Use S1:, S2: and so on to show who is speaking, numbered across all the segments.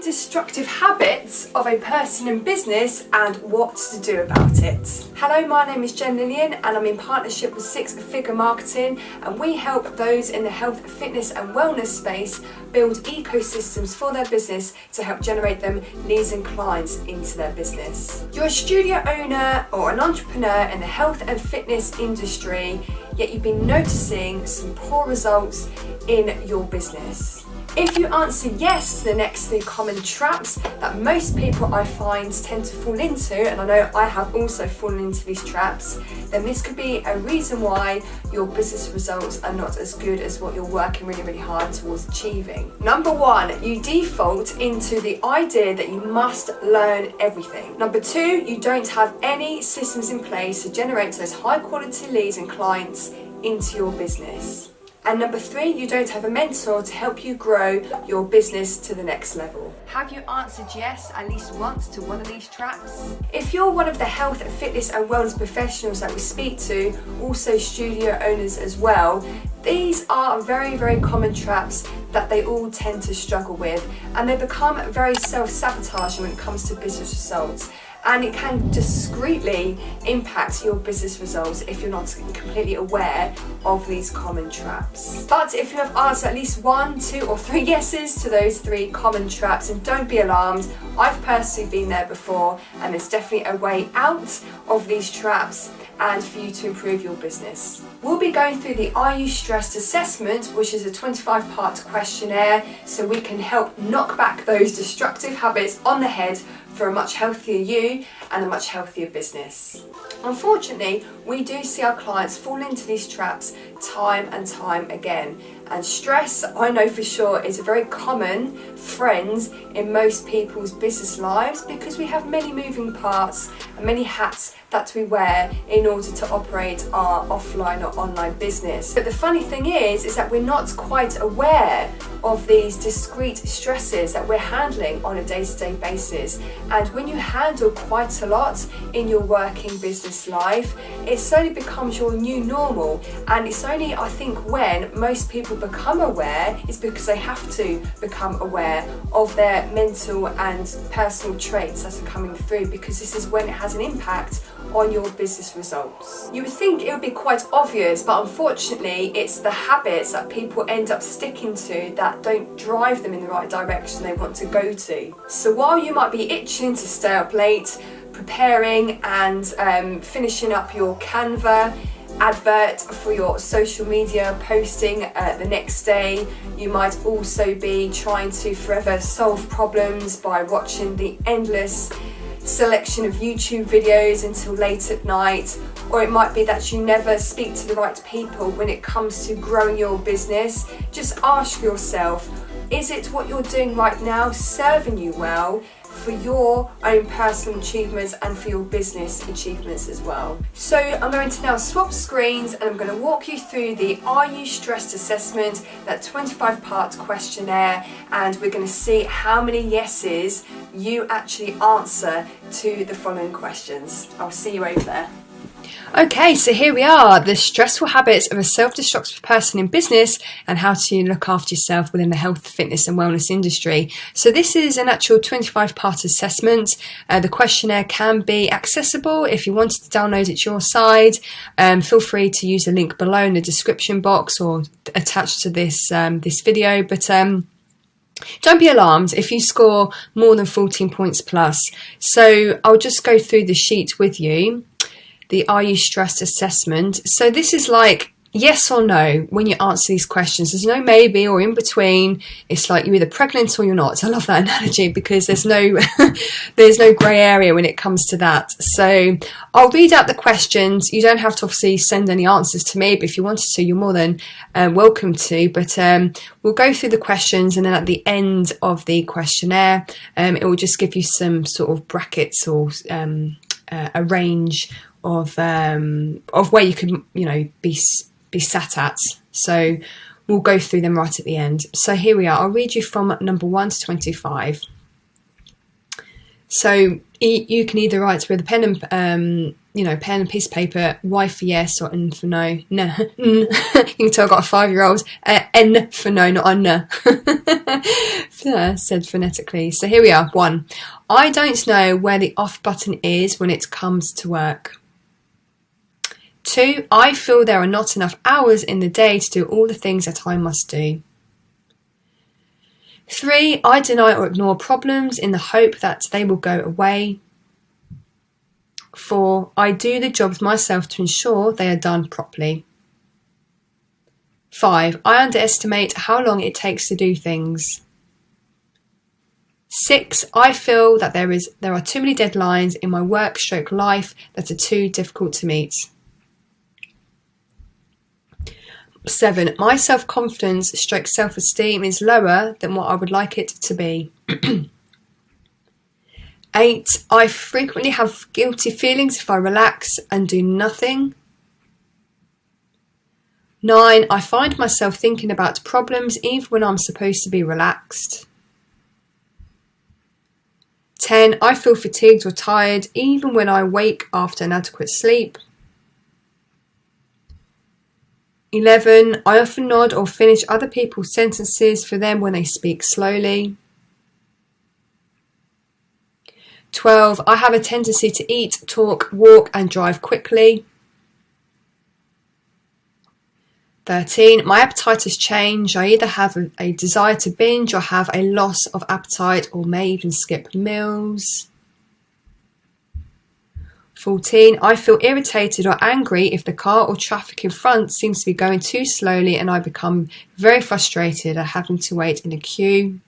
S1: Destructive habits of a person in business and what to do about it. Hello, my name is Jen Lillian and I'm in partnership with Six Figure Marketing, and we help those in the health, fitness and wellness space build ecosystems for their business to help generate them leads and clients into their business. You're a studio owner or an entrepreneur in the health and fitness industry, yet you've been noticing some poor results in your business. If you answer yes to the next 3 common traps that most people I find tend to fall into, and I know I have also fallen into these traps, then this could be a reason why your business results are not as good as what you're working really hard towards achieving. Number 1, you default into the idea that you must learn everything. Number 2, you don't have any systems in place to generate those high quality leads and clients into your business. And number 3, you don't have a mentor to help you grow your business to the next level. Have you answered yes at least once to one of these traps? If you're one of the health, fitness and wellness professionals that we speak to, also studio owners as well, these are very common traps that they all tend to struggle with, and they become very self-sabotaging when it comes to business results. And it can discreetly impact your business results if you're not completely aware of these common traps. But if you have answered at least 1, 2 or 3 yeses to those 3 common traps, and don't be alarmed, I've personally been there before, and there's definitely a way out of these traps and for you to improve your business. We'll be going through the Are You Stressed assessment, which is a 25-part questionnaire, so we can help knock back those destructive habits on the head for a much healthier you and a much healthier business. Unfortunately, we do see our clients fall into these traps time and time again. And stress, I know for sure, is a very common friend in most people's business lives, because we have many moving parts and many hats that we wear in order to operate our offline or online business. But the funny thing is that we're not quite aware of these discrete stresses that we're handling on a day-to-day basis. And when you handle quite a lot in your working business life, it slowly becomes your new normal. And it's only, I think, when most people become aware is because they have to become aware of their mental and personal traits that are coming through, because this is when it has an impact on your business results. You would think it would be quite obvious, but unfortunately it's the habits that people end up sticking to that don't drive them in the right direction they want to go to. So while you might be itching to stay up late, preparing and finishing up your Canva advert for your social media posting the next day, you might also be trying to forever solve problems by watching the endless selection of YouTube videos until late at night. Or it might be that you never speak to the right people when it comes to growing your business. Just ask yourself, is it what you're doing right now serving you well for your own personal achievements and for your business achievements as well? So I'm going to now swap screens and I'm going to walk you through the Are You Stressed assessment, that 25-part questionnaire, and we're going to see how many yeses you actually answer to the following questions. I'll see you over there. Okay, so here we are, the stressful habits of a self-destructive person in business and how to look after yourself within the health, fitness and wellness industry. So this is an actual 25-part assessment. The questionnaire can be accessible. If you wanted to download it to your side, feel free to use the link below in the description box or attached to this video. But don't be alarmed if you score more than 14 points plus. So I'll just go through the sheet with you. The Are You Stressed assessment. So this is like yes or no when you answer these questions. There's no maybe or in between. It's like you're either pregnant or you're not. I love that analogy because there's no grey area when it comes to that. So I'll read out the questions. You don't have to obviously send any answers to me, but if you wanted to, you're more than welcome to. But we'll go through the questions, and then at the end of the questionnaire, it will just give you some sort of brackets or a range of where you could, be sat at. So we'll go through them right at the end. So here we are. I'll read you from number 1 to 25. So you can either write with a pen and pen and piece of paper, Y for yes or N for no. No. You can tell I've got a 5-year-old. N for no, not a N. Said phonetically. So here we are. 1. I don't know where the off button is when it comes to work. 2. I feel there are not enough hours in the day to do all the things that I must do. 3. I deny or ignore problems in the hope that they will go away. 4. I do the jobs myself to ensure they are done properly. 5. I underestimate how long it takes to do things. 6. I feel that there are too many deadlines in my work/life that are too difficult to meet. 7. My self-confidence/self-esteem is lower than what I would like it to be. 8. I frequently have guilty feelings if I relax and do nothing. 9. I find myself thinking about problems even when I'm supposed to be relaxed. 10. I feel fatigued or tired even when I wake after inadequate sleep. 11. I often nod or finish other people's sentences for them when they speak slowly. 12. I have a tendency to eat, talk, walk and drive quickly. 13. My appetite has changed. I either have a desire to binge or have a loss of appetite or may even skip meals. 14. I feel irritated or angry if the car or traffic in front seems to be going too slowly and I become very frustrated at having to wait in a queue.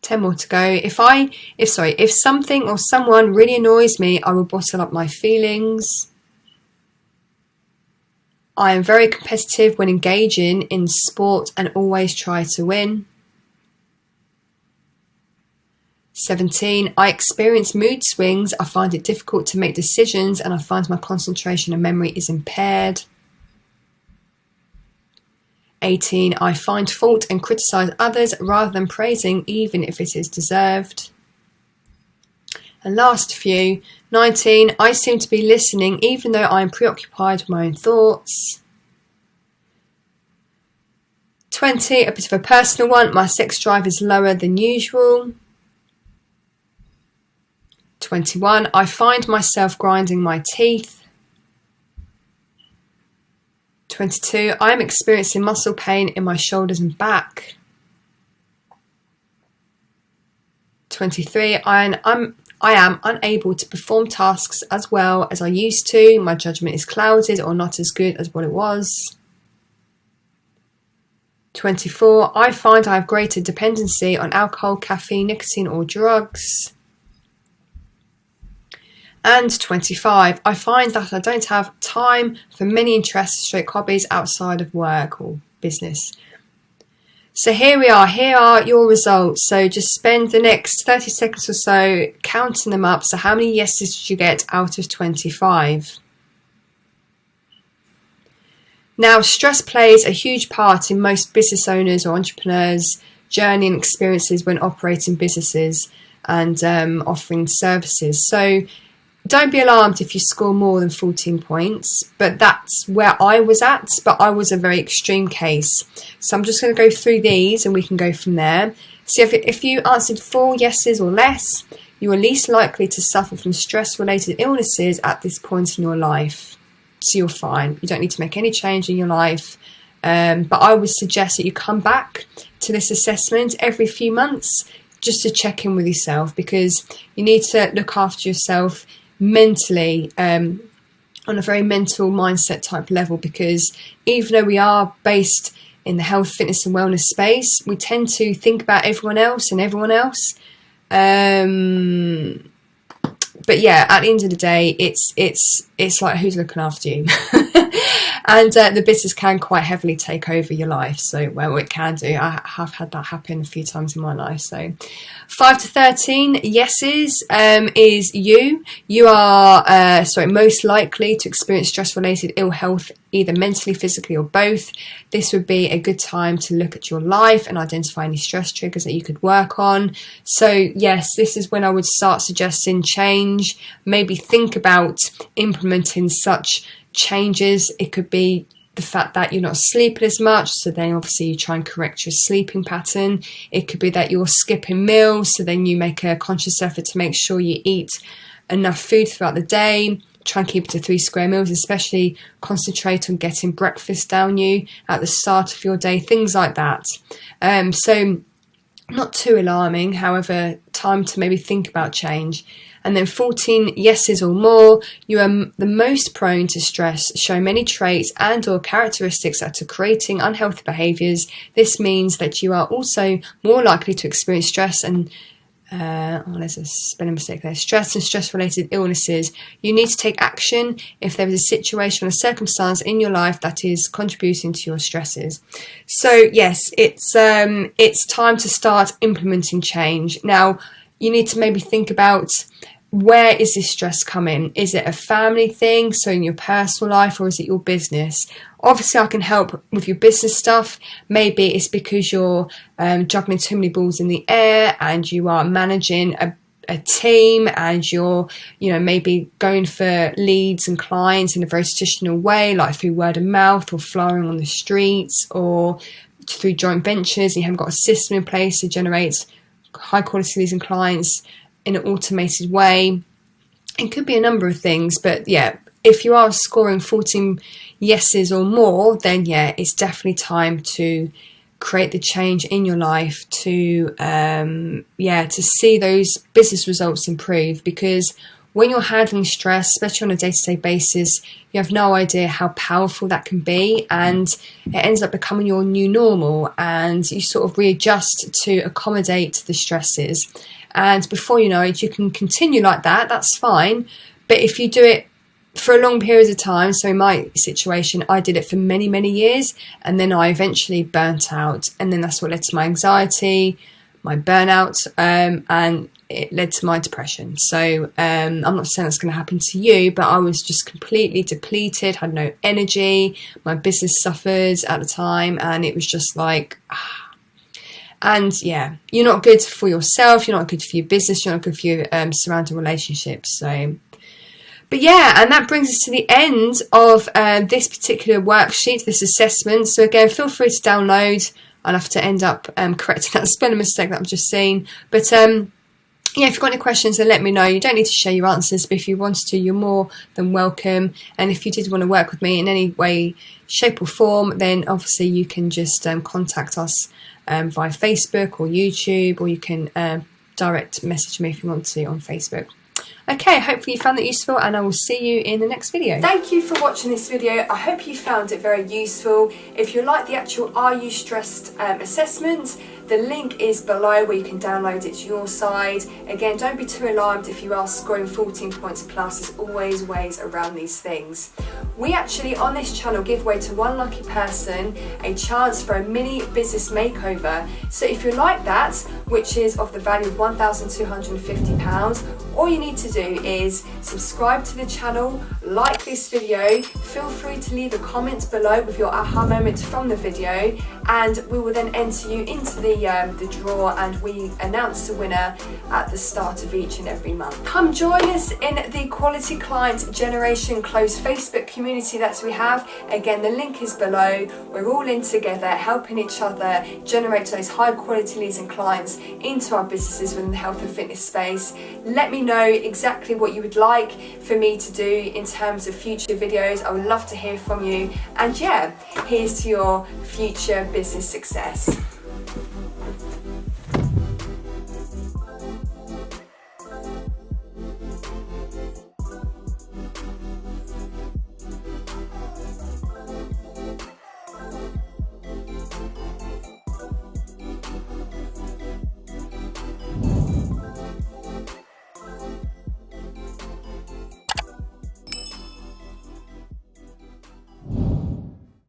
S1: 10 more to go. If something or someone really annoys me, I will bottle up my feelings. I am very competitive when engaging in sport and always try to win. 17. I experience mood swings. I find it difficult to make decisions and I find my concentration and memory is impaired. 18. I find fault and criticise others rather than praising, even if it is deserved. And last few. 19. I seem to be listening even though I am preoccupied with my own thoughts. 20. A bit of a personal one. My sex drive is lower than usual. 21. I find myself grinding my teeth. 22. I am experiencing muscle pain in my shoulders and back. 23. I am unable to perform tasks as well as I used to. My judgment is clouded or not as good as what it was. 24. I find I have greater dependency on alcohol, caffeine, nicotine or drugs. And 25. I find that I don't have time for many interests/hobbies outside of work or business. So here we are. Here are your results. So just spend the next 30 seconds or so counting them up. So how many yeses did you get out of 25? Now, stress plays a huge part in most business owners or entrepreneurs' journey and experiences when operating businesses and offering services. So don't be alarmed if you score more than 14 points, but that's where I was at, but I was a very extreme case. So I'm just going to go through these and we can go from there. So if you answered 4 yeses or less, you are least likely to suffer from stress-related illnesses at this point in your life. So you're fine. You don't need to make any change in your life. But I would suggest that you come back to this assessment every few months just to check in with yourself, because you need to look after yourself mentally, on a very mental mindset type level, because even though we are based in the health, fitness and wellness space, we tend to think about everyone else. But yeah, at the end of the day, it's like, who's looking after you? And the business can quite heavily take over your life. So, well, it can do. I have had that happen a few times in my life. So 5 to 13 yeses is you. You are most likely to experience stress-related ill health, either mentally, physically, or both. This would be a good time to look at your life and identify any stress triggers that you could work on. So yes, this is when I would start suggesting change. Maybe think about implementing such changes. It could be the fact that you're not sleeping as much, so then obviously you try and correct your sleeping pattern. It could be that you're skipping meals, so then you make a conscious effort to make sure you eat enough food throughout the day. Try and keep it to 3 square meals, especially concentrate on getting breakfast down you at the start of your day, things like that. So not too alarming, however, time to maybe think about change. And then 14 yeses or more, you are the most prone to stress, show many traits and or characteristics that are creating unhealthy behaviours. This means that you are also more likely to experience stress and there's a spelling mistake there. Stress and stress-related illnesses. You need to take action if there is a situation or a circumstance in your life that is contributing to your stresses. So yes, it's time to start implementing change. Now, you need to maybe think about, where is this stress coming? Is it a family thing, so in your personal life, or is it your business? Obviously, I can help with your business stuff. Maybe it's because you're juggling too many balls in the air and you are managing a team, and you're, maybe going for leads and clients in a very traditional way, like through word of mouth or flying on the streets or through joint ventures, and you haven't got a system in place to generate high quality leads and clients in an automated way. It could be a number of things, but yeah, if you are scoring 14 yeses or more, then yeah, it's definitely time to create the change in your life to see those business results improve. Because when you're handling stress, especially on a day-to-day basis, you have no idea how powerful that can be, and it ends up becoming your new normal, and you sort of readjust to accommodate the stresses. And before you know it, you can continue like that, that's fine. But if you do it for a long period of time, so in my situation, I did it for many, many years, and then I eventually burnt out. And then that's what led to my anxiety, my burnout, and it led to my depression. So I'm not saying that's going to happen to you, but I was just completely depleted, had no energy. My business suffered at the time, and it was just like... And yeah, you're not good for yourself, you're not good for your business, you're not good for your surrounding relationships. So, but yeah, and that brings us to the end of this particular worksheet, this assessment. So again, feel free to download. I'll have to end up correcting that spelling mistake that I've just seen. But yeah, if you've got any questions, then let me know. You don't need to share your answers, but if you want to, you're more than welcome. And if you did want to work with me in any way, shape or form, then obviously you can just contact us via Facebook or YouTube, or you can direct message me if you want to on Facebook. Okay, hopefully you found that useful, and I will see you in the next video. Thank you for watching this video. I hope you found it very useful. If you like the actual Are You Stressed assessment, the link is below where you can download it to your side. Again, don't be too alarmed if you are scoring 14 points plus. There's always ways around these things. We actually, on this channel, give away to one lucky person a chance for a mini business makeover. So if you like that, which is of the value of £1,250, all you need to do is subscribe to the channel, like this video, feel free to leave a comment below with your aha moment from the video, and we will then enter you into the draw, and we announce the winner at the start of each and every month. Come join us in the Quality Client Generation closed Facebook community that we have. Again, the link is below. We're all in together, helping each other generate those high quality leads and clients into our businesses within the health and fitness space. Let me know exactly what you would like for me to do in terms of future videos. I would love to hear from you, and yeah, here's to your future business success.